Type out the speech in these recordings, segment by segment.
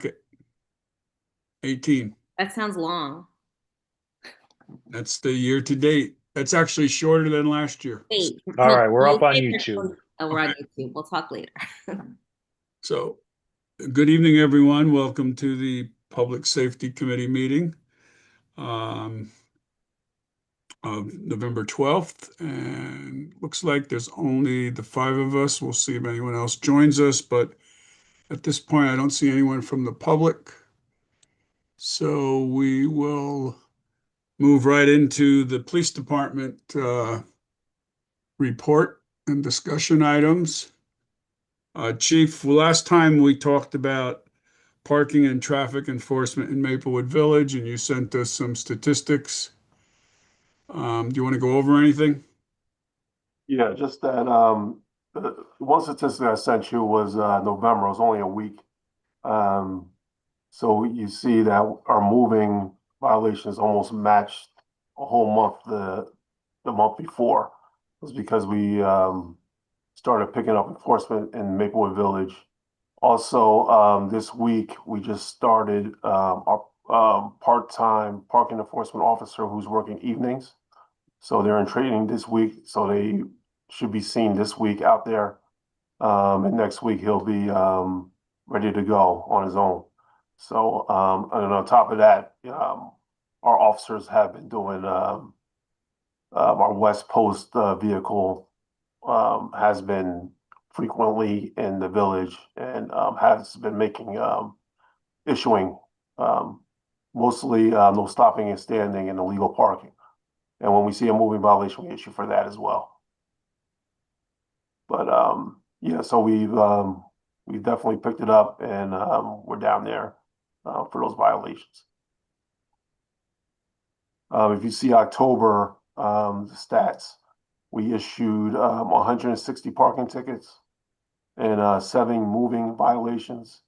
packet. 18. That sounds long. That's the year to date. That's actually shorter than last year. Wait, All no, right, we're you up on say YouTube. Oh, we're on Okay. YouTube. We'll talk later. So, good evening, everyone. Welcome to the Public Safety Committee meeting of November 12th. And looks like there's only the five of us. We'll see if anyone else joins us, but at this point, I don't see anyone from the public. So we will move right into the police department report and discussion items. Chief, last time we talked about parking and traffic enforcement in Maplewood Village, and you sent us some statistics. Do you want to go over anything? Yeah, just that the one statistic I sent you was November. It was only a week. Um, so you see that our moving violations almost matched a whole month the month before. It was because we started picking up enforcement in Maplewood Village. Also, this week we just started our part-time parking enforcement officer who's working evenings. So they're in training this week, so they should be seen this week out there. And next week he'll be ready to go on his own. So, and on top of that, our officers have been doing our West Post vehicle has been frequently in the village and has been making issuing mostly no stopping and standing and illegal parking. And when we see a moving violation, we issue for that as well. But yeah, so we've definitely picked it up, and we're down there for those violations. If you see October the stats, we issued 160 parking tickets and 7 moving violations.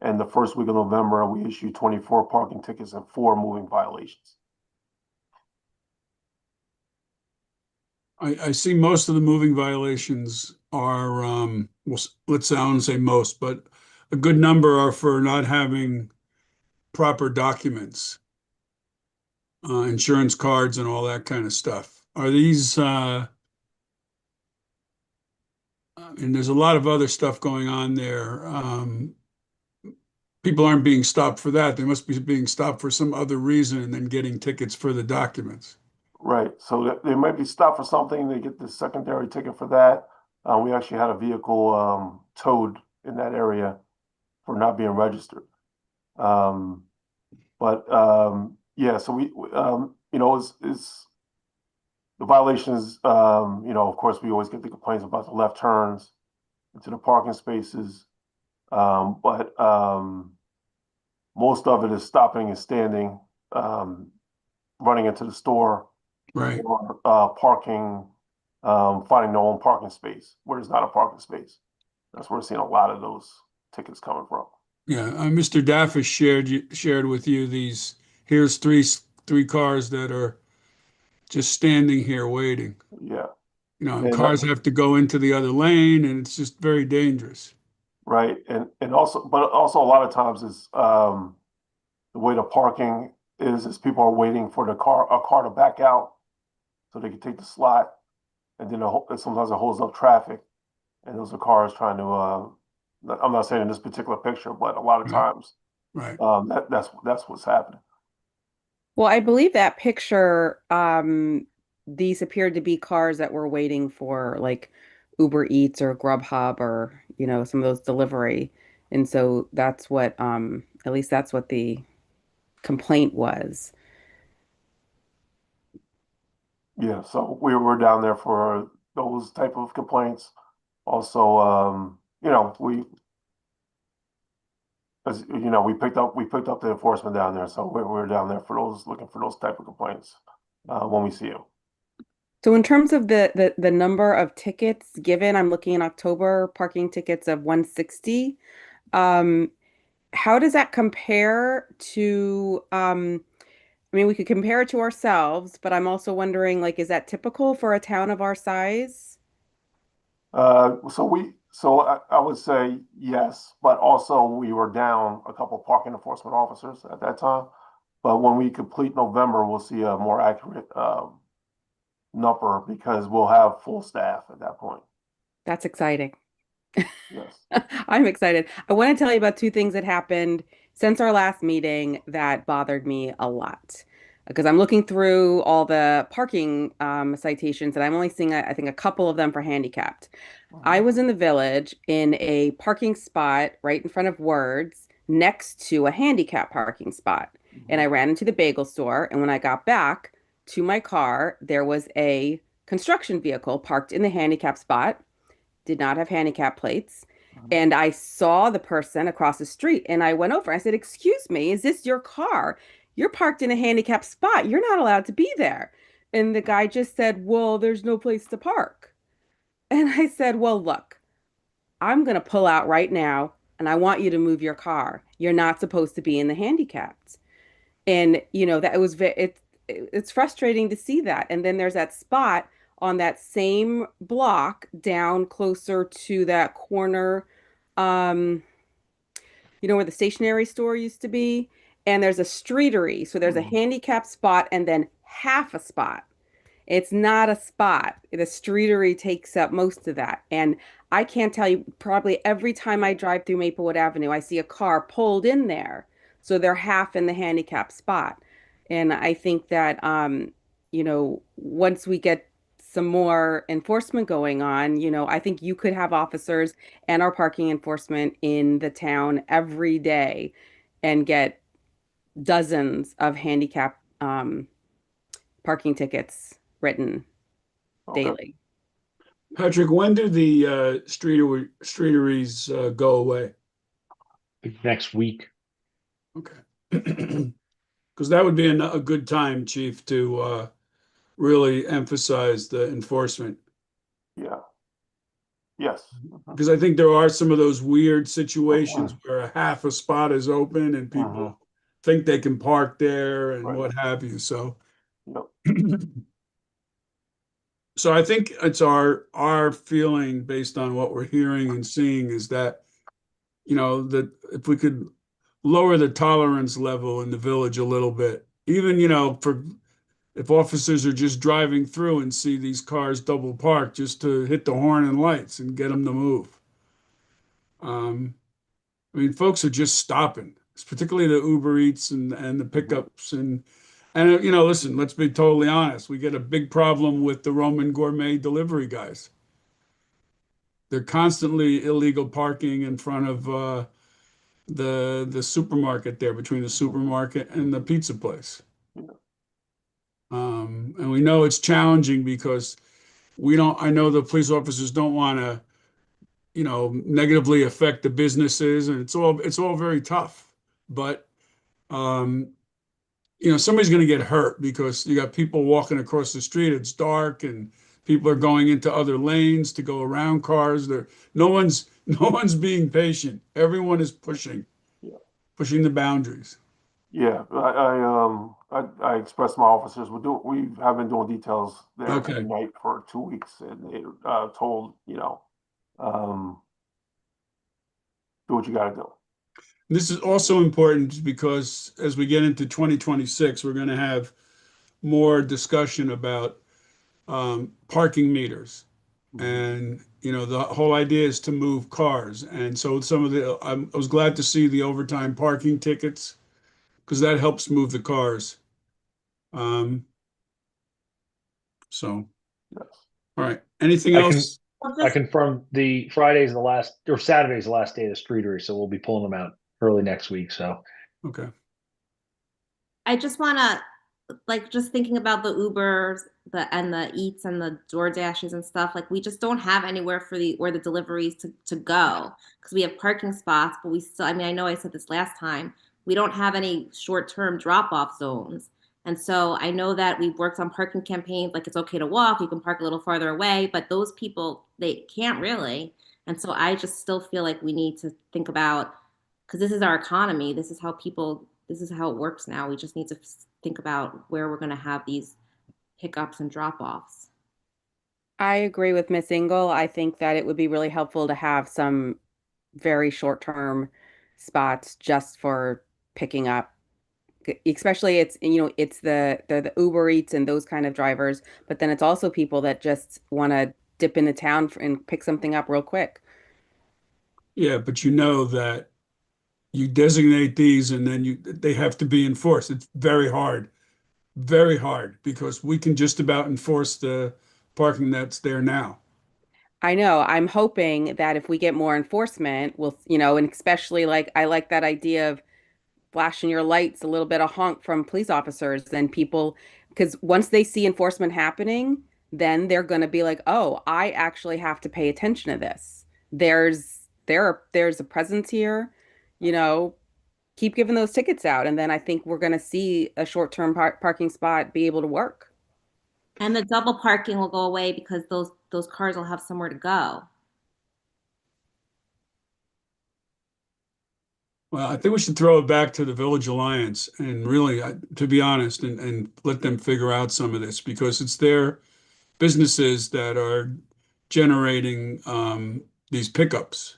And the first week of November, we issued 24 parking tickets and 4 moving violations. I see most of the moving violations are, well, let's I don't say most, but a good number are for not having proper documents, insurance cards and all that kind of stuff. Are these, and there's a lot of other stuff going on there. People aren't being stopped for that. They must be being stopped for some other reason and then getting tickets for the documents. Right. So they might be stopped for something. They get the secondary ticket for that. We actually had a vehicle towed in that area for not being registered. Yeah, so you know, it's the violations. You know, of course, we always get the complaints about the left turns into the parking spaces. But most of it is stopping and standing, running into the store, Right. or parking, finding their own parking space where there's not a parking space. That's where we're seeing a lot of those tickets coming from. Yeah. Mr. Daffis shared with you these. Here's three cars that are just standing here waiting. Yeah, You know, and and cars have to go into the other lane, and it's just very dangerous. right, and also, but also a lot of times is the way the parking is people are waiting for a car to back out so they can take the slot, and then sometimes it holds up traffic, and those are cars trying to. I'm not saying in this particular picture, but a lot of Right. times, Right. that's what's happening. Well, I believe that picture, these appeared to be cars that were waiting for like Uber Eats or Grubhub or, some of those delivery. And so that's what, at least that's what the complaint was. Yeah, so we were down there for those type of complaints. Also, we picked up the enforcement down there, so we were down there for those looking for those type of complaints when we see them. So in terms of the number of tickets given, I'm looking in October, parking tickets of 160. Um, how does that compare to, I mean, we could compare it to ourselves, but I'm also wondering, like, is that typical for a town of our size? So So I would say yes, but also we were down a couple parking enforcement officers at that time. But when we complete November, we'll see a more accurate number because we'll have full staff at that point. That's exciting. Yes. I'm excited. I want to tell you about two things that happened since our last meeting that bothered me a lot. Because I'm looking through all the parking citations and I'm only seeing, I think, a couple of them for handicapped. I was in the village in a parking spot right in front of Words next to a handicap parking spot. And I ran into the bagel store. And when I got back to my car, there was a construction vehicle parked in the handicap spot, did not have handicap plates. And I saw the person across the street and I went over. I said, "Excuse me, is this your car? You're parked in a handicapped spot. You're not allowed to be there." And the guy just said, "Well, there's no place to park." And I said, "Well, look, I'm going to pull out right now and I want you to move your car. You're not supposed to be in the handicapped." And that was it's frustrating to see that. And then there's that spot on that same block down closer to that corner, um, where the stationery store used to be. And there's a streetery. So there's a handicap spot and then half a spot. It's not a spot. The streetery takes up most of that. And I can't tell you, probably every time I drive through Maplewood Avenue, I see a car pulled in there. So they're half in the handicap spot. And I think that, once we get some more enforcement going on, I think you could have officers and our parking enforcement in the town every day and get dozens of handicap parking tickets written Okay. daily. Patrick, when do the streeteries go away? Next week. Okay. Because that would be a good time, Chief, to really emphasize the enforcement. Yeah. Yes. Because I think there are some of those weird situations where a half a spot is open and people think they can park there and Right. what have you. So, Yep. so I think it's our feeling based on what we're hearing and seeing is that, that if we could lower the tolerance level in the village a little bit, even, for if officers are just driving through and see these cars double parked, just to hit the horn and lights and get them to move. I mean, folks are just stopping. It's particularly the Uber Eats and the pickups and listen, let's be totally honest. We get a big problem with the Roman Gourmet delivery guys. They're constantly illegal parking in front of the supermarket there, between the supermarket and the pizza place. And we know it's challenging because I know the police officers don't want to, negatively affect the businesses, and it's all very tough. But, somebody's going to get hurt because you got people walking across the street. It's dark and people are going into other lanes to go around cars. No one's being patient. Everyone is pushing the boundaries. Yeah. I expressed my officers. We have been doing details there every night for 2 weeks, and they told do what you got to do. This is also important because as we get into 2026, we're going to have more discussion about parking meters. And, the whole idea is to move cars. And so I was glad to see the overtime parking tickets because that helps move the cars. So, Yes. all right. Anything else? I confirm the Friday's the last, or Saturday's the last day of the streetery, so we'll be pulling them out early next week. So, Okay. I just want to, just thinking about the Ubers, and the Eats and the DoorDashes and stuff, we just don't have anywhere for where the deliveries to go because we have parking spots, but we still, I know I said this last time, we don't have any short-term drop-off zones. And so I know that we've worked on parking campaigns, it's okay to walk, you can park a little farther away, but those people, they can't really. And so I just still feel like we need to think about, because this is our economy, this is how it works now. We just need to think about where we're going to have these pickups and drop-offs. I agree with Miss Engel. I think that it would be really helpful to have some very short-term spots just for picking up. Especially it's it's the Uber Eats and those kind of drivers, but then it's also people that just want to dip into town and pick something up real quick. Yeah, but you know that you designate these and then they have to be enforced. It's very hard, because we can just about enforce the parking that's there now. I know. I'm hoping that if we get more enforcement, we'll, and especially like I like that idea of flashing your lights, a little bit of honk from police officers, then people, because once they see enforcement happening, then they're going to be like, oh, I actually have to pay attention to this. There's a presence here, you know, keep giving those tickets out. And then I think we're going to see a short-term parking spot be able to work. And the double parking will go away because those cars will have somewhere to go. Well, I think we should throw it back to the Village Alliance and really, to be honest, and let them figure out some of this, because it's their businesses that are generating these pickups.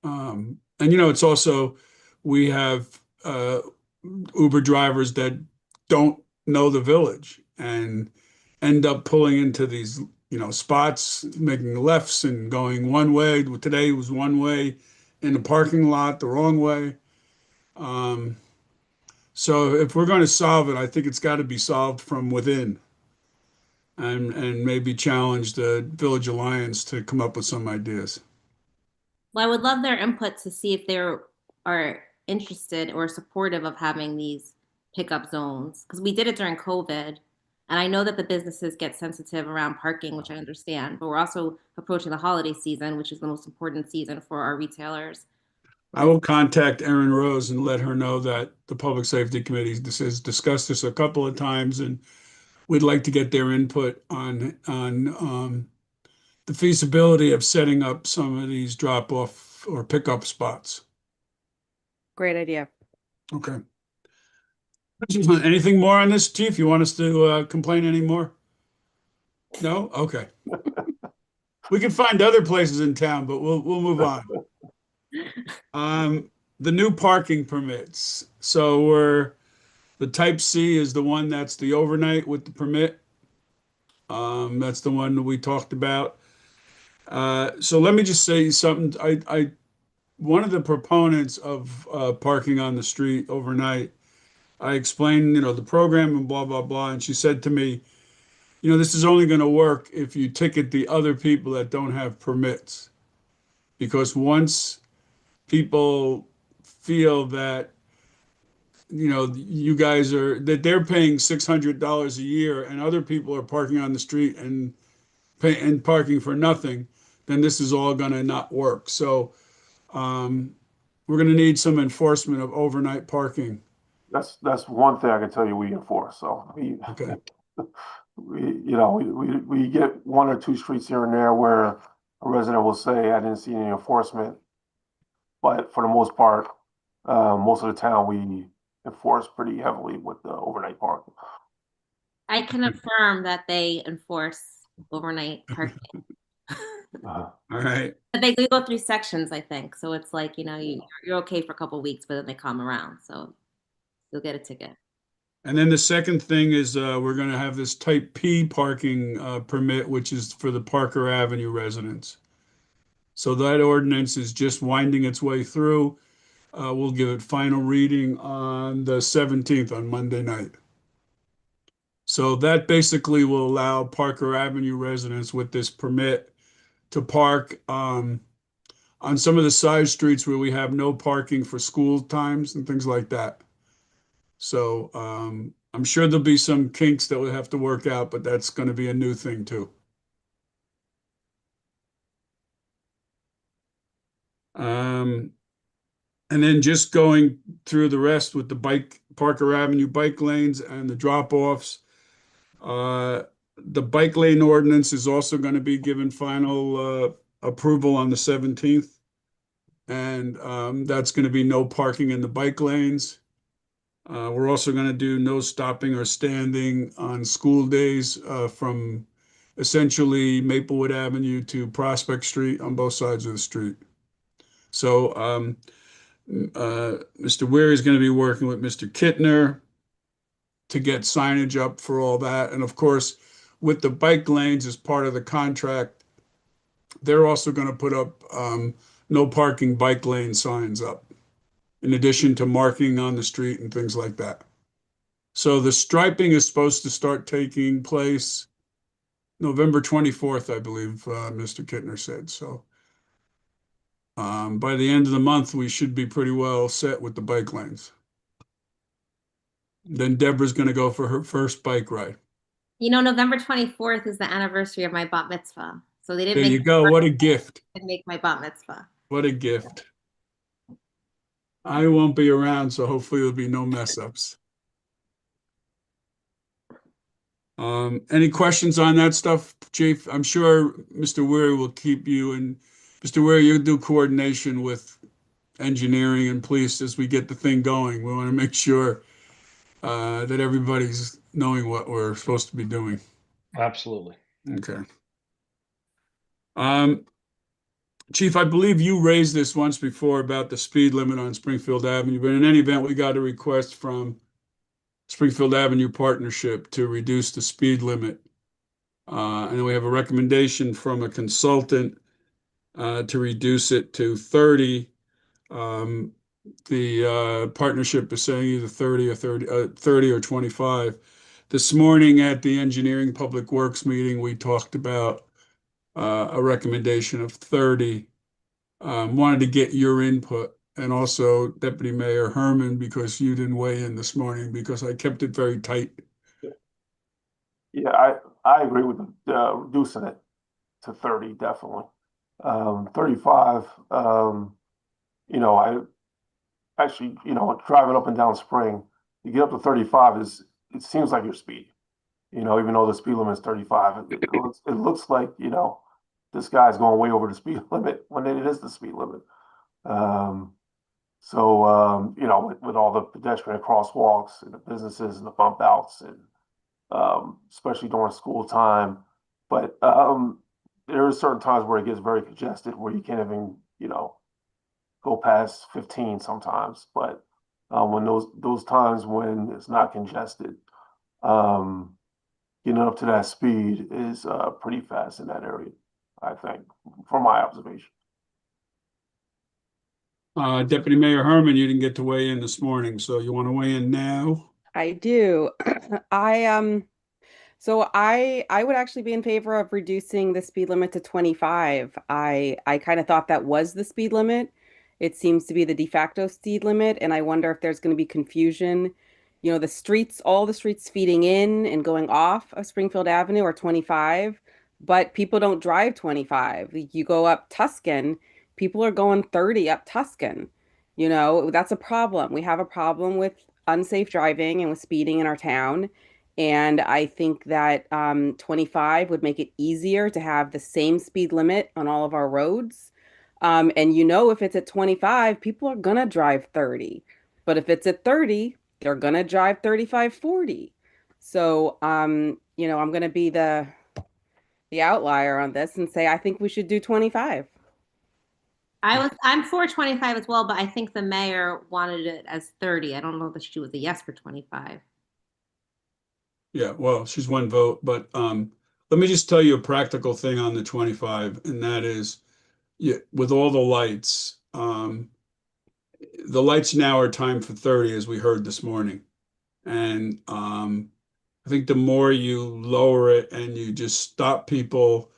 And it's also, we have Uber drivers that don't know the village and end up pulling into these, spots, making lefts and going one way. Today was one way in the parking lot, the wrong way. Um, so if we're going to solve it, I think it's got to be solved from within, and maybe challenge the Village Alliance to come up with some ideas. Well, I would love their input to see if they are interested or supportive of having these pickup zones because we did it during COVID. And I know that the businesses get sensitive around parking, which I understand, but we're also approaching the holiday season, which is the most important season for our retailers. I will contact Erin Rose and let her know that the Public Safety Committee has discussed this a couple of times, and we'd like to get their input on the feasibility of setting up some of these drop-off or pickup spots. Great idea. Okay. Anything more on this, Chief? You want us to complain anymore? No? Okay. We can find other places in town, but we'll move on. The new parking permits. So the type C is the one that's the overnight with the permit. That's the one that we talked about. So let me just say something. One of the proponents of parking on the street overnight, I explained, the program and blah, blah, blah. And she said to me, this is only going to work if you ticket the other people that don't have permits. Because once people feel that, you guys that they're paying $600 a year and other people are parking on the street and parking for nothing, then this is all going to not work. So we're going to need some enforcement of overnight parking. That's one thing I can tell you we enforce. So Okay. we get one or two streets here and there where a resident will say, I didn't see any enforcement. But for the most part, most of the town, we enforce pretty heavily with the overnight parking. I can affirm that they enforce overnight parking. Uh, All right. But they do go through sections, I think. So it's like, you're okay for a couple of weeks, but then they come around. So you'll get a ticket. And then the second thing is we're going to have this type P parking permit, which is for the Parker Avenue residents. So that ordinance is just winding its way through. We'll give it final reading on the 17th, on Monday night. So that basically will allow Parker Avenue residents with this permit to park on some of the side streets where we have no parking for school times and things like that. So I'm sure there'll be some kinks that we'll have to work out, but that's going to be a new thing too. And then just going through the rest with the Parker Avenue bike lanes and the drop-offs. The bike lane ordinance is also going to be given final approval on the 17th. And that's going to be no parking in the bike lanes. We're also going to do no stopping or standing on school days from essentially Maplewood Avenue to Prospect Street on both sides of the street. So Mr. Weary is going to be working with Mr. Kittner to get signage up for all that. And of course, with the bike lanes as part of the contract, they're also going to put up no parking bike lane signs up, in addition to marking on the street and things like that. So the striping is supposed to start taking place November 24th, I believe, Mr. Kittner said. So by the end of the month, we should be pretty well set with the bike lanes. Then Deborah's going to go for her first bike ride. You know, November 24th is the anniversary of my bat mitzvah. So they didn't There make you go. What a gift. make my bat mitzvah. What a gift. I won't be around, so hopefully there'll be no mess ups. Any questions on that stuff, Chief? I'm sure Mr. Weary will keep you, and Mr. Weary, you'll do coordination with engineering and police as we get the thing going. We want to make sure that everybody's knowing what we're supposed to be doing. Absolutely. Okay. Chief, I believe you raised this once before about the speed limit on Springfield Avenue, but in any event, we got a request from Springfield Avenue Partnership to reduce the speed limit. And then we have a recommendation from a consultant to reduce it to 30. The partnership is saying either 30 or 25. This morning at the Engineering Public Works meeting, we talked about a recommendation of 30. Wanted to get your input, and also Deputy Mayor Herman, because you didn't weigh in this morning, because I kept it very tight. Yeah, I agree with reducing it to 30, definitely. 35, I actually, driving up and down Spring, you get up to 35 it seems like your speed, even though the speed limit is 35. It looks like, this guy's going way over the speed limit when it is the speed limit. With all the pedestrian crosswalks and the businesses and the bump outs, and especially during school time. But there are certain times where it gets very congested, where you can't even, go past 15 sometimes. But when those times when it's not congested, getting up to that speed is pretty fast in that area, I think, from my observation. Deputy Mayor Herman, you didn't get to weigh in this morning, so you want to weigh in now? I do. So I would actually be in favor of reducing the speed limit to 25. I kind of thought that was the speed limit. It seems to be the de facto speed limit, and I wonder if there's going to be confusion. The streets, all the streets feeding in and going off of Springfield Avenue are 25, but people don't drive 25. You go up Tuscan, people are going 30 up Tuscan. That's a problem. We have a problem with unsafe driving and with speeding in our town. And I think that 25 would make it easier to have the same speed limit on all of our roads. And if it's at 25, people are going to drive 30. But if it's at 30, they're going to drive 35, 40. So, I'm going to be the outlier on this and say I think we should do 25. I'm for 25 as well, but I think the mayor wanted it as 30. I don't know that she was a yes for 25. Yeah, well, she's one vote, but let me just tell you a practical thing on the 25, and that is, with all the lights now are timed for 30, as we heard this morning. And I think the more you lower it and you just stop people,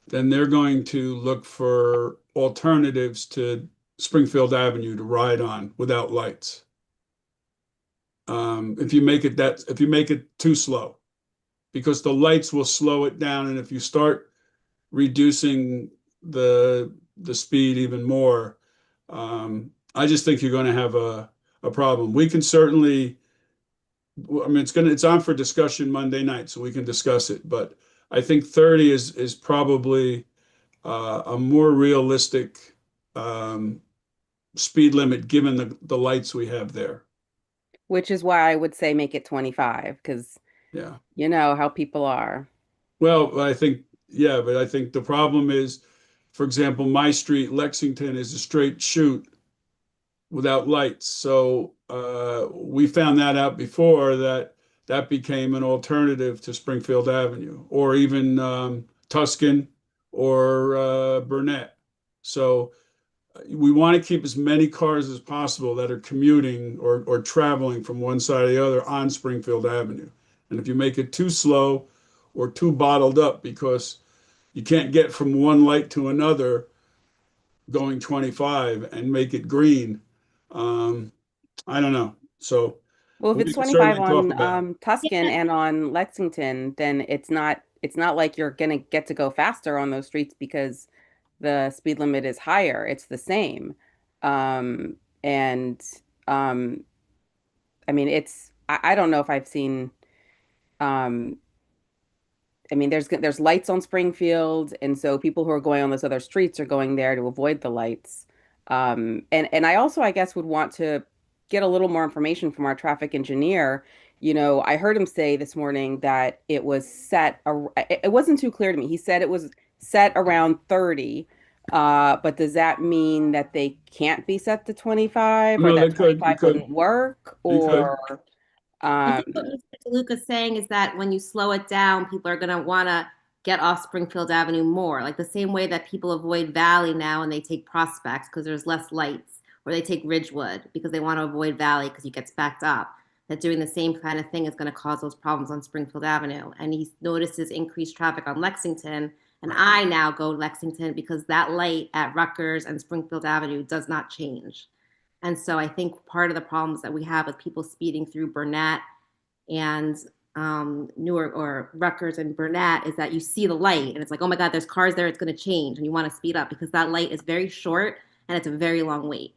then they're going to look for alternatives to Springfield Avenue to ride on without lights. If you make it too slow, because the lights will slow it down, and if you start reducing the speed even more, I just think you're going to have a problem. We can certainly, it's on for discussion Monday night, so we can discuss it. But I think 30 is probably a more realistic speed limit given the lights we have there. Which is why I would say make it 25, because Yeah, you know how people are. well, I think yeah, but I think the problem is, for example, my street, Lexington, is a straight shoot without lights. So we found that out before that became an alternative to Springfield Avenue or even Tuscan or Burnett. So we want to keep as many cars as possible that are commuting or traveling from one side or the other on Springfield Avenue. And if you make it too slow or too bottled up because you can't get from one light to another going 25 and make it green, I don't know. So Well, if we it's can 25 certainly talk on about it. Tuscan Yeah. and on Lexington, then it's not like you're gonna get to go faster on those streets because the speed limit is higher. It's the same. And um I mean I don't know if I've seen um I mean there's lights on Springfield, and so people who are going on those other streets are going there to avoid the lights. And I also, I guess, would want to get a little more information from our traffic engineer. I heard him say this morning that it was it wasn't too clear to me. He said it was set around 30. But does that mean that they can't be set to 25, or No, they that could, you 25 could, wouldn't work? you could. Or I um think what Mr. DeLuca's saying is that when you slow it down, people are going to want to get off Springfield Avenue more. Like the same way that people avoid Valley now and they take Prospect because there's less lights, or they take Ridgewood because they want to avoid Valley because it gets backed up. That doing the same kind of thing is going to cause those problems on Springfield Avenue. And he notices increased traffic on Lexington. And I now go Lexington because that light at Rutgers and Springfield Avenue does not change. And so I think part of the problems that we have with people speeding through Burnett and Newark or Rutgers and Burnett is that you see the light and it's like, oh my God, there's cars there, it's going to change. And you want to speed up because that light is very short and it's a very long wait.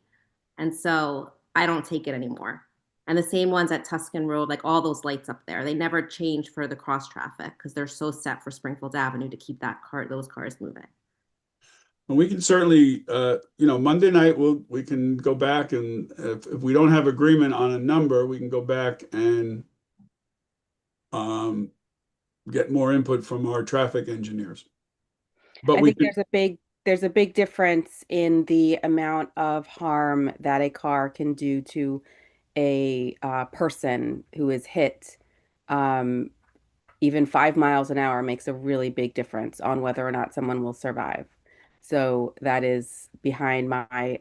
And so I don't take it anymore. And the same ones at Tuscan Road, like all those lights up there, they never change for the cross traffic because they're so set for Springfield Avenue to keep those cars moving. And we can certainly, Monday night we can go back and if we don't have agreement on a number, we can go back and um, get more input from our traffic engineers. But I we think could, there's a big difference in the amount of harm that a car can do to a person who is hit. Um, Even 5 miles an hour makes a really big difference on whether or not someone will survive. So that is behind my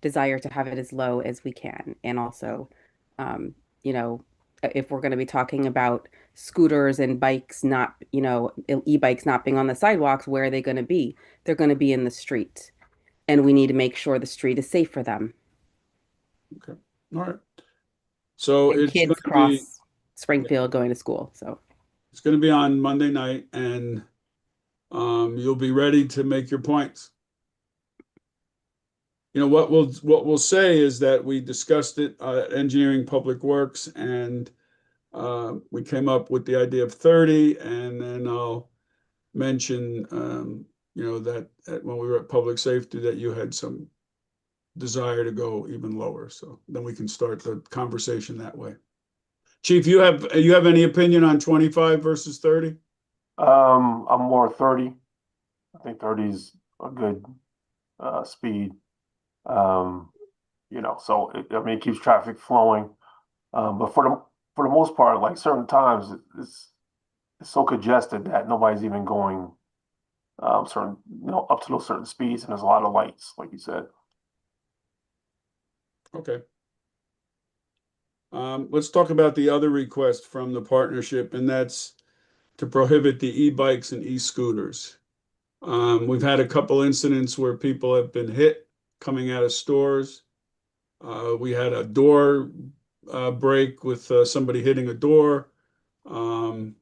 desire to have it as low as we can. And also, um, you know, if we're going to be talking about scooters and bikes not, e-bikes not being on the sidewalks, where are they going to be? They're going to be in the street. And we need to make sure the street is safe for them. okay, all right. So And it's going kids to be, cross Springfield going to school. So it's going to be on Monday night and you'll be ready to make your points. What we'll say is that we discussed it at Engineering Public Works and we came up with the idea of 30, and then I'll mention, that when we were at Public Safety, that you had some desire to go even lower. So then we can start the conversation that way. Chief, you have any opinion on 25 versus 30? I'm more 30. I think 30 is a good speed. So it keeps traffic flowing. But for the most part, like certain times, it's so congested that nobody's even going certain up to those certain speeds, and there's a lot of lights, like you said. Okay. Let's talk about the other request from the partnership, and that's to prohibit the e-bikes and e-scooters. We've had a couple incidents where people have been hit coming out of stores. We had a door break with somebody hitting a door. Do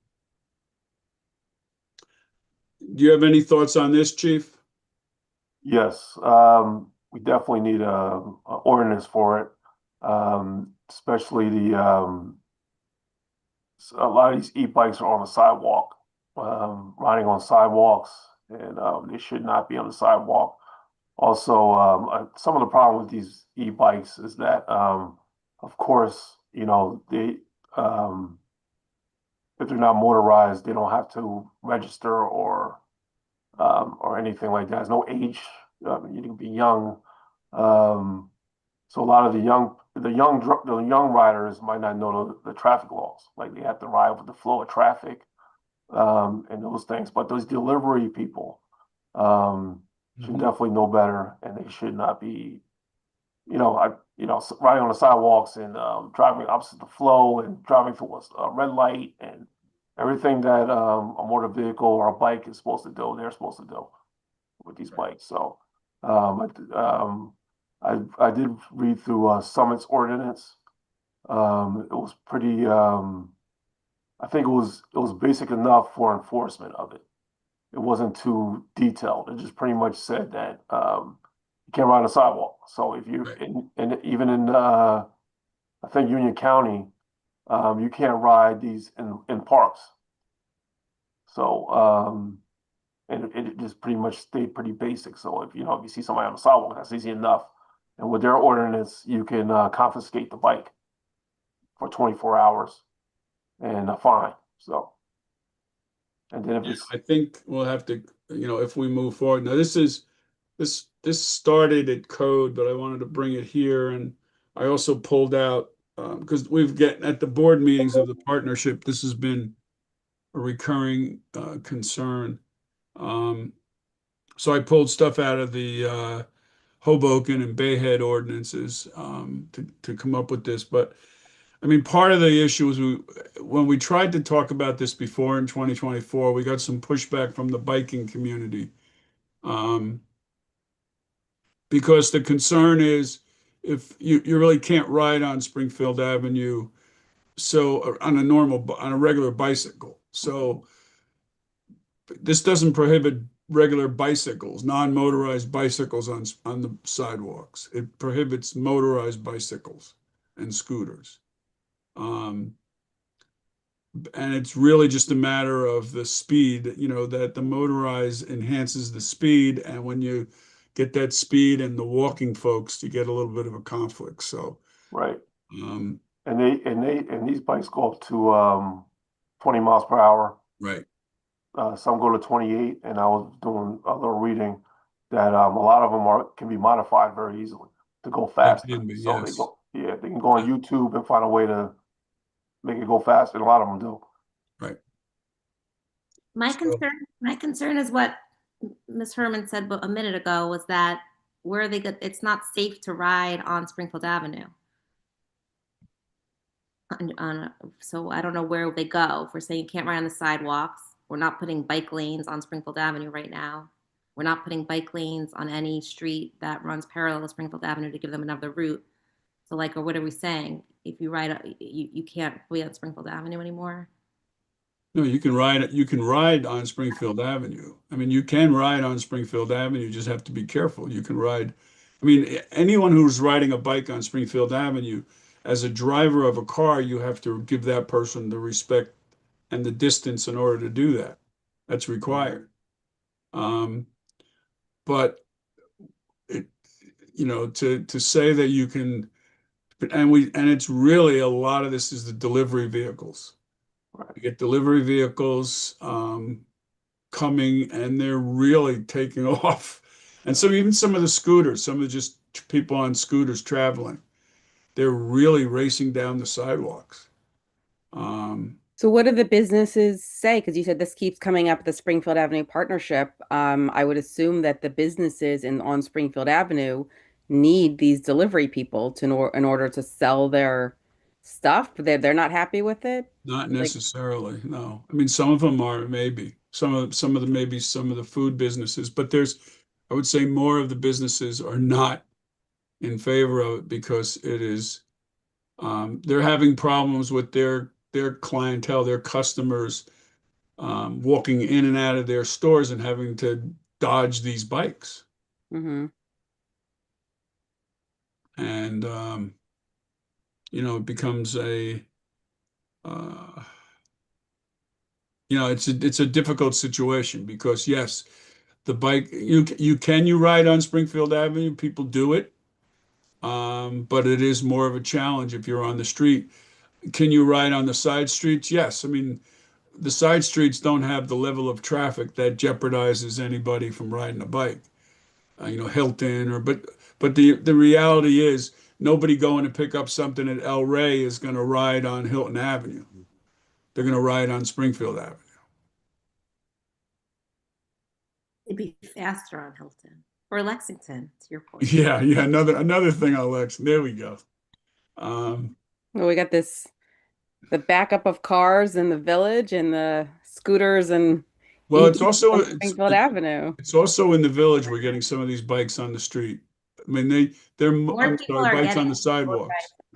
you have any thoughts on this, Chief? Yes, we definitely need a ordinance for it, especially a lot of these e-bikes are on the sidewalk, riding on sidewalks, and they should not be on the sidewalk. Also, some of the problem with these e-bikes is that, of course, they if they're not motorized, they don't have to register or anything like that. There's no age. You can be young. So a lot of the young riders might not know the traffic laws. Like they have to ride with the flow of traffic, and those things. But those delivery people, should definitely know better, and they should not be, riding on the sidewalks and driving opposite the flow and driving towards a red light and everything that a motor vehicle or a bike is supposed to do, they're supposed to do with these bikes. So I did read through Summit's ordinance. It was pretty. I think it was basic enough for enforcement of it. It wasn't too detailed. It just pretty much said that you can't ride on the sidewalk. So if you even in I think Union County, you can't ride these in parks. So and it just pretty much stayed pretty basic. So if if you see somebody on the sidewalk, that's easy enough. And with their ordinance, you can confiscate the bike for 24 hours and a fine. So, and then if it's I think we'll have to, if we move forward. Now, this started at code, but I wanted to bring it here, and I also pulled out because we've get at the board meetings of the partnership. This has been a recurring concern. So I pulled stuff out of the Hoboken and Bayhead ordinances to come up with this. But I mean, part of the issue is when we tried to talk about this before in 2024, we got some pushback from the biking community. Because the concern is if you really can't ride on Springfield Avenue, so on a regular bicycle. So this doesn't prohibit regular bicycles, non-motorized bicycles on the sidewalks. It prohibits motorized bicycles and scooters. And it's really just a matter of the speed, that the motorized enhances the speed. And when you get that speed and the walking folks, you get a little bit of a conflict. So, right. um, And these bikes go up to 20 miles per hour. right. Some go to 28, and I was doing a little reading that a lot of them can be modified very easily to go faster. can be, So yes. they can go on YouTube and find a way to make it go faster. And a lot of them do. Right. My So- concern is what Ms. Herman said a minute ago was that where they get, it's not safe to ride on Springfield Avenue. So I don't know where they go. If we're saying you can't ride on the sidewalks, we're not putting bike lanes on Springfield Avenue right now. We're not putting bike lanes on any street that runs parallel to Springfield Avenue to give them another route. So or what are we saying? If you ride, you can't be on Springfield Avenue anymore. No, you can ride on Springfield Avenue. I mean, you can ride on Springfield Avenue, you just have to be careful. You can ride, I mean, anyone who's riding a bike on Springfield Avenue, as a driver of a car, you have to give that person the respect and the distance in order to do that. That's required. But to say that you can, and it's really a lot of this is the delivery vehicles. Right. You get delivery vehicles coming, and they're really taking off. And so even some of the scooters, some of just people on scooters traveling, they're really racing down the sidewalks. So what do the businesses say? Because you said this keeps coming up at the Springfield Avenue partnership. I would assume that the businesses on Springfield Avenue need these delivery people in order to sell their stuff. They're not happy with it. Not necessarily, no. I mean, some of them are maybe some of them maybe some of the food businesses, but I would say more of the businesses are not in favor of it because it is they're having problems with their clientele, their customers walking in and out of their stores and having to dodge these bikes. Mm-hmm. And it becomes it's a difficult situation because yes, the bike you ride on Springfield Avenue, people do it, but it is more of a challenge if you're on the street. Can you ride on the side streets? Yes. I mean, the side streets don't have the level of traffic that jeopardizes anybody from riding a bike. Hilton but the reality is nobody going to pick up something at El Rey is going to ride on Hilton Avenue. They're going to ride on Springfield Avenue. It'd be faster on Hilton or Lexington, to your point. Yeah, another thing on Lex. There we go. Well, we got the backup of cars in the village and the scooters and Well, it's EVs also on Springfield Avenue. it's also in the village. We're getting some of these bikes on the street. I mean, More I'm people sorry, are bikes getting on the them. sidewalks.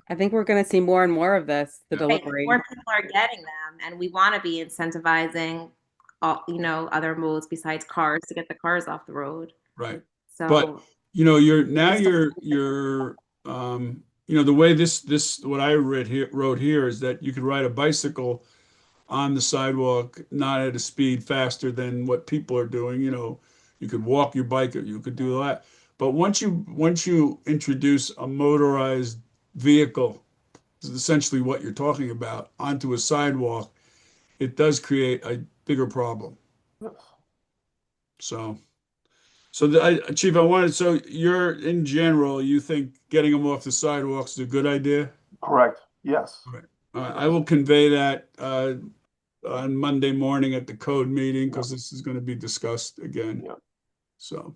I think we're going to see more and more of this, the Yeah. Right, delivery. more people are getting them, and we want to be incentivizing, other modes besides cars to get the cars off the road. Right. So, But you're the way this what I wrote here is that you could ride a bicycle on the sidewalk, not at a speed faster than what people are doing. You could walk your bike or you could do that. But once you introduce a motorized vehicle, this is essentially what you're talking about, onto a sidewalk, it does create a bigger problem. Yes. So, Chief, so you're in general, you think getting them off the sidewalks is a good idea? Correct. Yes. I will convey that on Monday morning at the code meeting because this is going to be discussed again. Yeah. So,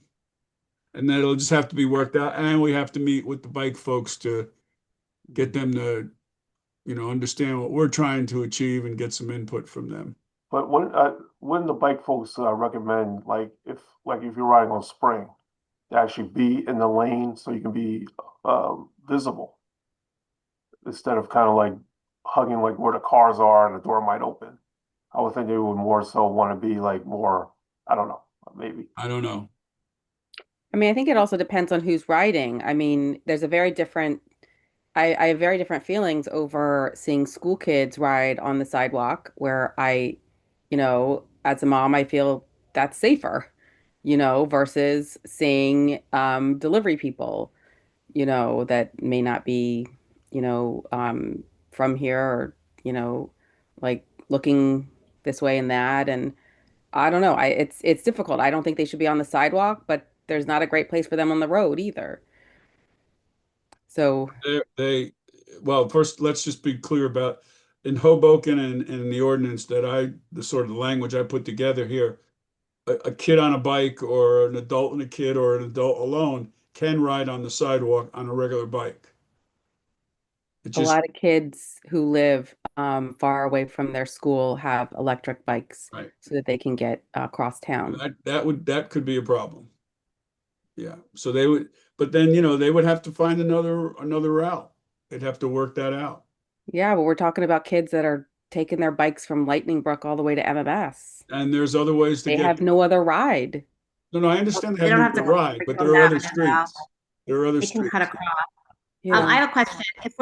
and then it'll just have to be worked out, and we have to meet with the bike folks to get them to, understand what we're trying to achieve and get some input from them. But when the bike folks recommend, like if you're riding on Spring, to actually be in the lane so you can be visible instead of kind of like hugging like where the cars are and the door might open. I would think they would more so want to be like more, I don't know, maybe. I don't know. I mean, I think it also depends on who's riding. I mean, there's a very different, I have very different feelings over seeing school kids ride on the sidewalk where as a mom, I feel that's safer, versus seeing delivery people, that may not be, from here or, like looking this way and that. And I don't know. It's difficult. I don't think they should be on the sidewalk, but there's not a great place for them on the road either. So Well, first, let's just be clear about in Hoboken and in the ordinance the sort of language I put together here, a kid on a bike or an adult and a kid or an adult alone can ride on the sidewalk on a regular bike. It a just, lot of kids who live far away from their school have electric bikes right. so that they can get across town. That could be a problem. Yeah. So but then, they would have to find another route. They'd have to work that out. Yeah, but we're talking about kids that are taking their bikes from Lightning Brook all the way to MMS. And there's other ways to They get have no other ride. No, I understand They they don't have have no to go ride, but there Springfield are other Avenue now. streets. There are other They can streets. cut across. Yeah. I have a question. If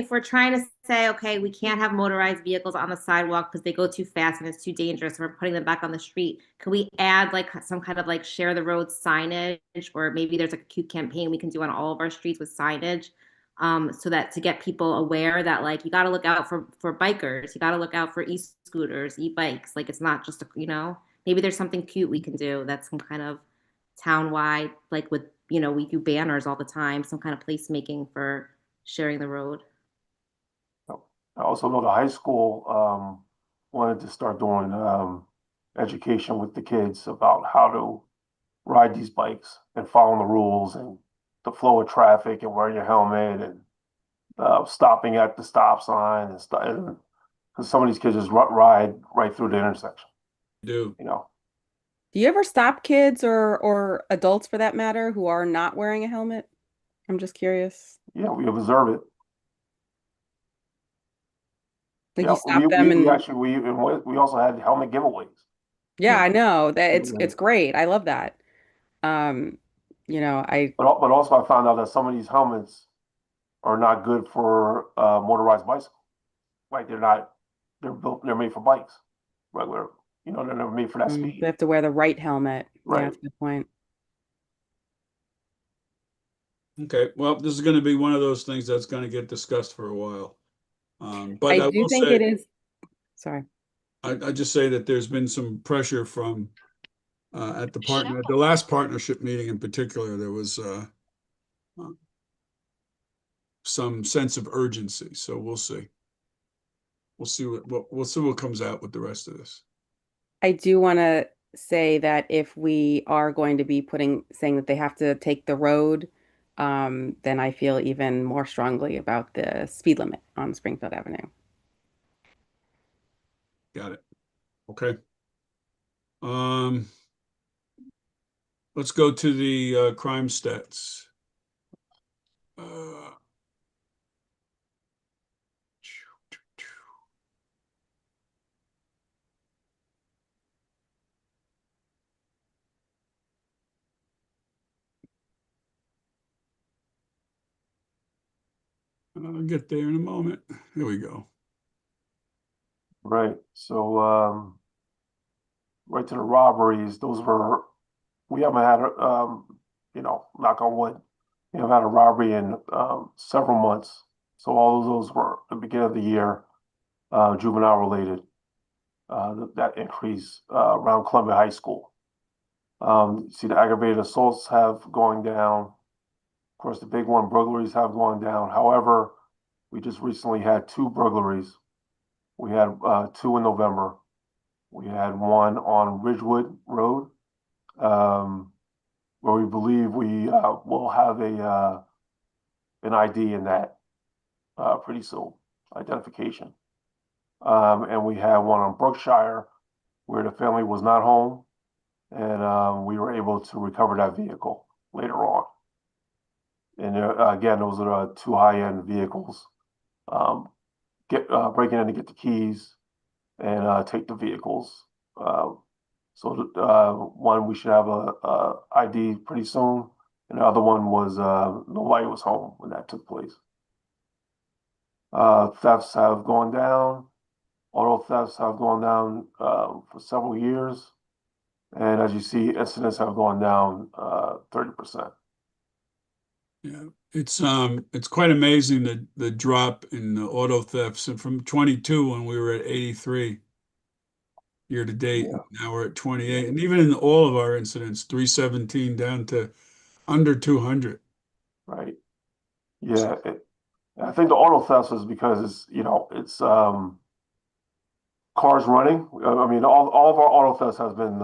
we're trying to say, okay, we can't have motorized vehicles on the sidewalk because they go too fast and it's too dangerous, and we're putting them back on the street, can we add like some kind of like share the road signage, or maybe there's like a cute campaign we can do on all of our streets with signage, so that to get people aware that like you got to look out for bikers, you got to look out for e-scooters, e-bikes. Like it's not just maybe there's something cute we can do that's some kind of town-wide, like with we do banners all the time, some kind of placemaking for sharing the road. I also know the high school wanted to start doing education with the kids about how to ride these bikes and following the rules and the flow of traffic and wearing your helmet and stopping at the stop sign and stuff. Because some of these kids just ride right through the intersection. Do. Do you ever stop kids or adults for that matter who are not wearing a helmet? I'm just curious. Yeah, we observe it. Like Yeah, you stop them we and actually we also had helmet giveaways. yeah, Yeah. I know that Yeah. it's great. I love that. I But also I found out that some of these helmets are not good for motorized bicycles. Like they're made for bikes. Regular, they're never made for that they speed. have to wear the right helmet. Yeah, Right. that's a good point. Okay. Well, this is going to be one of those things that's going to get discussed for a while. But I I do will think say, it is. Sorry. I just say that there's been some pressure from at the last partnership meeting in particular, there was some sense of urgency. So we'll see. We'll see what comes out with the rest of this. I do want to say that if we are going to be saying that they have to take the road, then I feel even more strongly about the speed limit on Springfield Avenue. Got it. Okay. Um, let's go to the crime stats. Uh, I'll get there in a moment. Here we go. Right. So, right to the robberies, we haven't had, knock on wood, we haven't had a robbery in, several months. So all of those were at the beginning of the year, juvenile related. That increase, around Columbia High School. See the aggravated assaults have going down. Of course, the big one, burglaries have gone down. However, we just recently had 2 burglaries. We had 2 in November. We had one on Ridgewood Road, where we believe we will have an ID in that pretty soon, identification. And we had one on Brookshire where the family was not home, and we were able to recover that vehicle later on. And again, those are 2 high-end vehicles. Breaking in to get the keys and take the vehicles. So one we should have a ID pretty soon, and the other one was nobody was home when that took place. Thefts have gone down. Auto thefts have gone down for several years, and as you see, incidents have gone down 30%. Yeah, it's quite amazing the drop in the auto thefts, and from 22 when we were at 83 year to date, Yeah. now we're at 28, and even in all of our incidents, 317 down to under 200. Right. Yeah. I think the auto thefts is because it's cars running. I mean, all of our auto thefts has been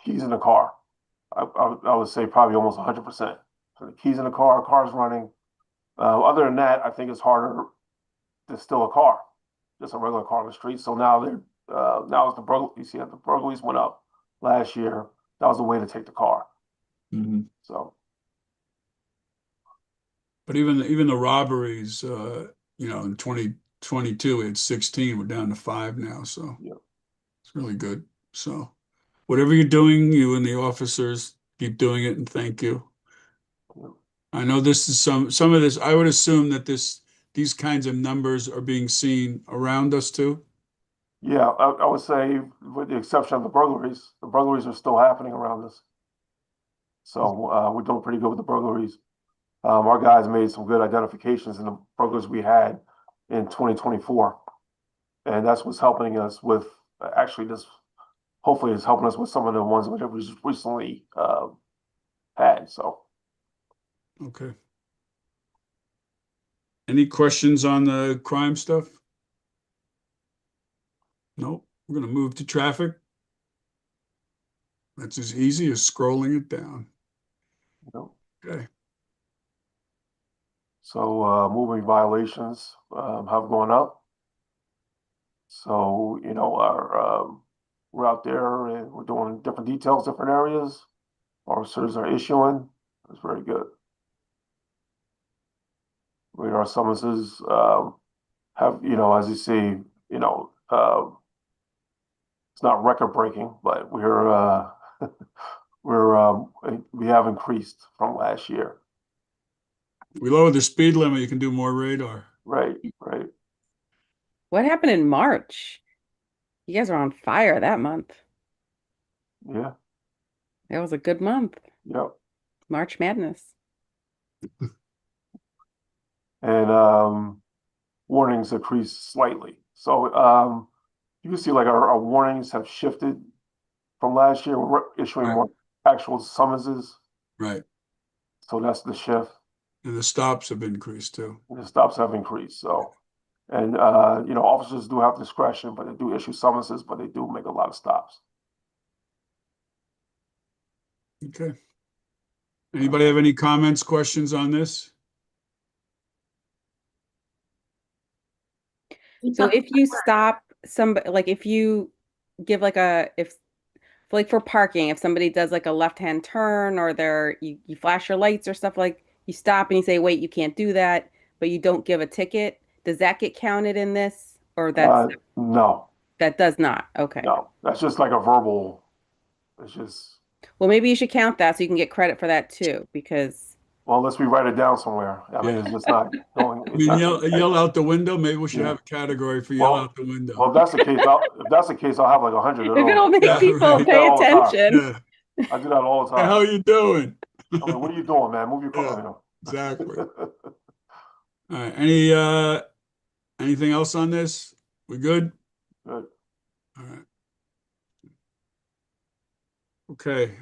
keys in the car. I would say probably almost 100%. So the keys in the car, cars running. Other than that, I think it's harder to steal a car, just a regular car on the street. So now it's the burglary. You see, the burglaries went up last year. That was the way to take the car. Mhm. So But even the robberies, in 2022 we had 16. We're down to 5 now, so yeah, it's really good. So whatever you're doing, you and the officers keep doing it, and thank you. yeah. I know this is some of this. I would assume that these kinds of numbers are being seen around us too. Yeah, I would say, with the exception of the burglaries are still happening around us. So we're doing pretty good with the burglaries. Our guys made some good identifications in the burglaries we had in 2024, and that's what's helping us with actually this. Hopefully, it's helping us with some of the ones that we just recently had. So Okay. Any questions on the crime stuff? Nope. We're going to move to traffic. That's as easy as scrolling it down. you know, Okay. so moving violations have gone up. So we're out there and we're doing different details, different areas. Officers are issuing. It's very good. Radar summonses have, as you see, it's not record breaking, but we have increased from last year. If we lower the speed limit, you can do more radar. Right, right. What happened in March? You guys are on fire that month. Yeah, That was a good month. yep. March Madness. And warnings increased slightly. So you can see like our warnings have shifted from last year. We're issuing Right. more actual summonses, Right. so that's the shift. And the stops have increased too. The stops have increased, so. And, officers do have discretion, but they do issue summonses, but they do make a lot of stops. Okay. Anybody have any comments, questions on this? So if you stop somebody, like if you give like like for parking, if somebody does like a left-hand turn or you flash your lights or stuff, like you stop and you say, wait, you can't do that, but you don't give a ticket, does that get counted in this? Or No, that does not? Okay. no, that's just like a verbal, it's just, Well, maybe you should count that so you can get credit for that too, because well, unless we write it down somewhere. I mean, Yeah. it's just not going. I It's mean, not. yell out the window. Maybe we should Yeah. have a category for yell Well, out the window. Well, if that's the case, I'll have like 100 of if it'll those. make Yeah, people right. I do that pay all the time. attention. Yeah. I do that all the Hey, how time. you doing? I'm like, what are you doing, man? Move your car. Yeah, exactly. All You right. Anything else on this? We good? know? All right. Okay.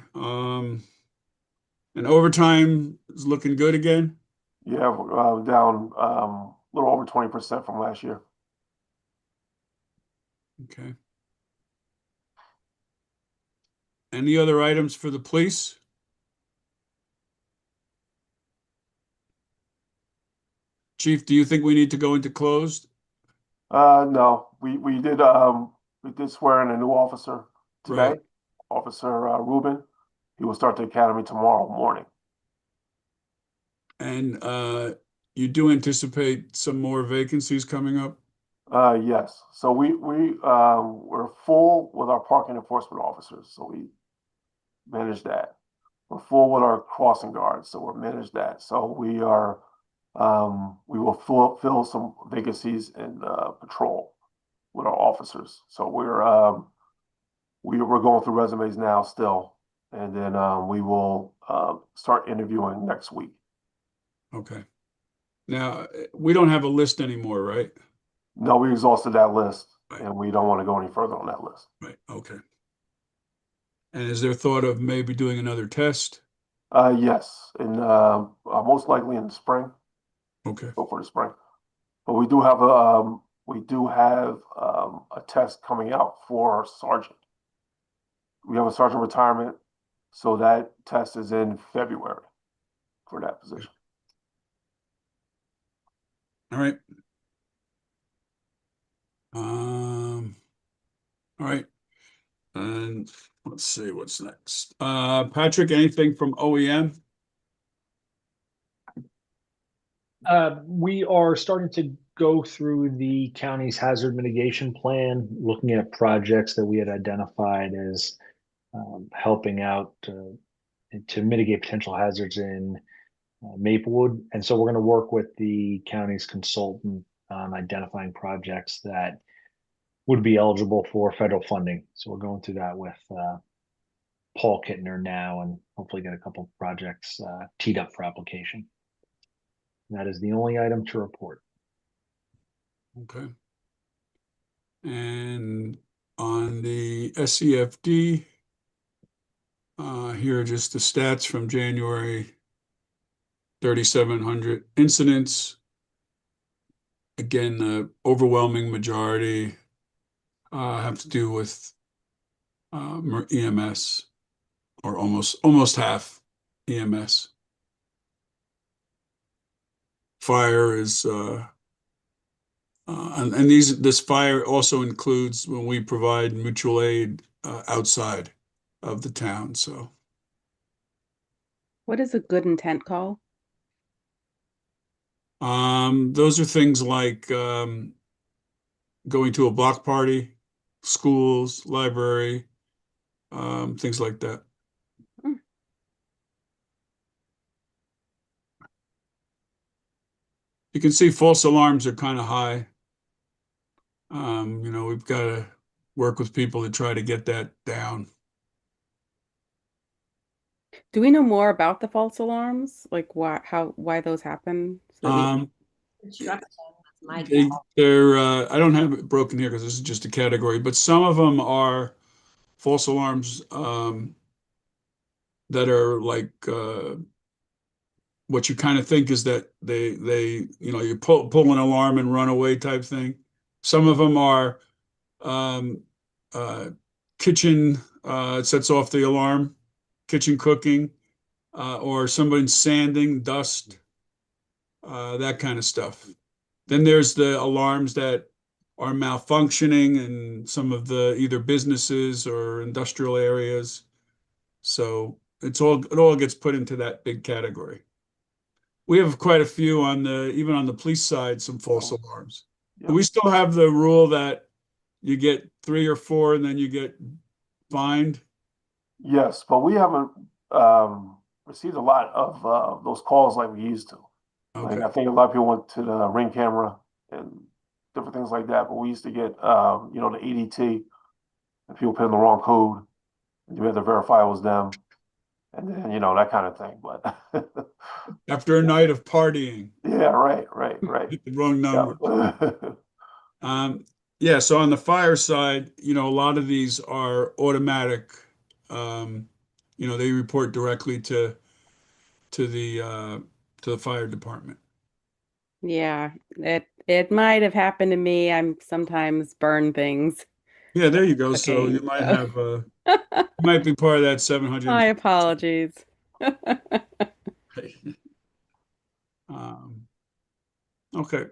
And overtime is looking good again. Yeah, down a little over 20% from last year. Okay. Any other items for the police? Chief, do you think we need to go into closed? No, we did swear in a new officer today, Right. Officer Rubin. He will start the academy tomorrow morning. And you do anticipate some more vacancies coming up? Yes. So we're full with our parking enforcement officers, so we manage that. We're full with our crossing guards, so we're manage that. So we will fill some vacancies in patrol with our officers. So we're going through resumes now still, and then we will start interviewing next week. Okay. Now, we don't have a list anymore, right? No, we exhausted that list, Right. and we don't want to go any further on that list. Right. Okay. And is there thought of maybe doing another test? Yes, and most likely in the spring. Okay. Go for the spring. But we do have a test coming out for sergeant. We have a sergeant retirement, so that test is in February for that position. All right. All right. And let's see what's next. Patrick, anything from OEM? We are starting to go through the county's hazard mitigation plan, looking at projects that we had identified as helping out to mitigate potential hazards in Maplewood. And so we're going to work with the county's consultant on identifying projects that would be eligible for federal funding. So we're going through that with Paul Kittner now, and hopefully get a couple projects teed up for application. That is the only item to report. Okay. And on the SCFD, here are just the stats from January. 3,700 incidents. Again, the overwhelming majority have to do with EMS, or almost half EMS. Fire is and this fire also includes when we provide mutual aid outside of the town. So What is a good intent call? those are things like going to a block party, schools, library, things like that. Hmm. You can see false alarms are kind of high. We've got to work with people to try to get that down. Do we know more about the false alarms? Like why those happen? So that Um, My They, God. they're, I don't have it broken here because this is just a category, but some of them are false alarms, that are like, what you kind of think is that you pull an alarm and run away type thing. Some of them are, um, uh, kitchen, it sets off the alarm, kitchen cooking, or somebody sanding, dust, that kind of stuff. Then there's the alarms that are malfunctioning in some of the either businesses or industrial areas. So it all gets put into that big category. We have quite a few even on the police side, some false alarms. Yeah. We still have the rule that you get 3 or 4 and then you get fined. Yes, but we haven't received a lot of those calls like we used to. Like Okay. I think a lot of people went to the Ring camera and different things like that. But we used to get the ADT, and people put in the wrong code, and you had to verify it was them, and then that kind of thing. But After a night of partying, yeah, right. hit the wrong number. Yeah. Yeah, so on the fire side, a lot of these are automatic. Um, they report directly to the uh, to the fire department. Yeah, it might have happened to me. I'm sometimes burn things. Yeah, there you go. So Cooking, you might so. have you might be part of that 700. My apologies. Um, okay.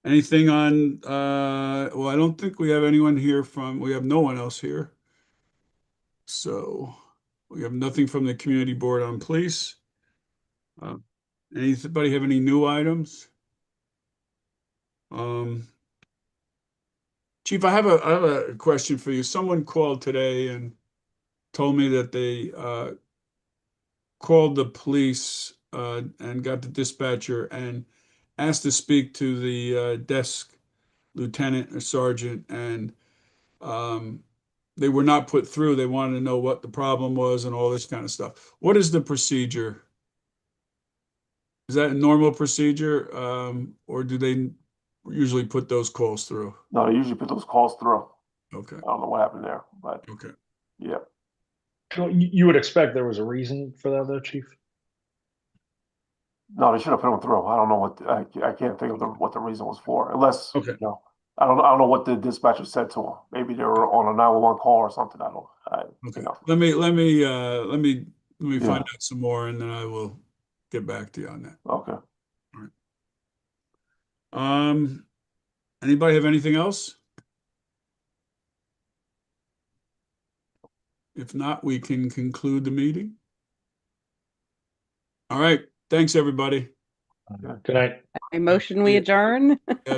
Anything on well, I don't think we have anyone here we have no one else here. So we have nothing from the community board on police. Anybody have any new items? Chief, I have a question for you. Someone called today and told me that they called the police and got the dispatcher and asked to speak to the desk lieutenant or sergeant, and they were not put through. They wanted to know what the problem was and all this kind of stuff. What is the procedure? Is that a normal procedure, or do they usually put those calls through? No, they usually put those calls through. Okay. I don't know what happened there, but Okay. yeah. Well, you would expect there was a reason for that, though, Chief. No, they should have put them through. I don't know I can't think of what the reason was for, unless Okay. I don't know what the dispatcher said to them. Maybe they were on a 911 call or something. Okay. You know. Let me Yeah. find out some more, and then I will get back to you on that. Okay. Anybody have anything else? If not, we can conclude the meeting. All right. Thanks, everybody. Good night. My motion we adjourn.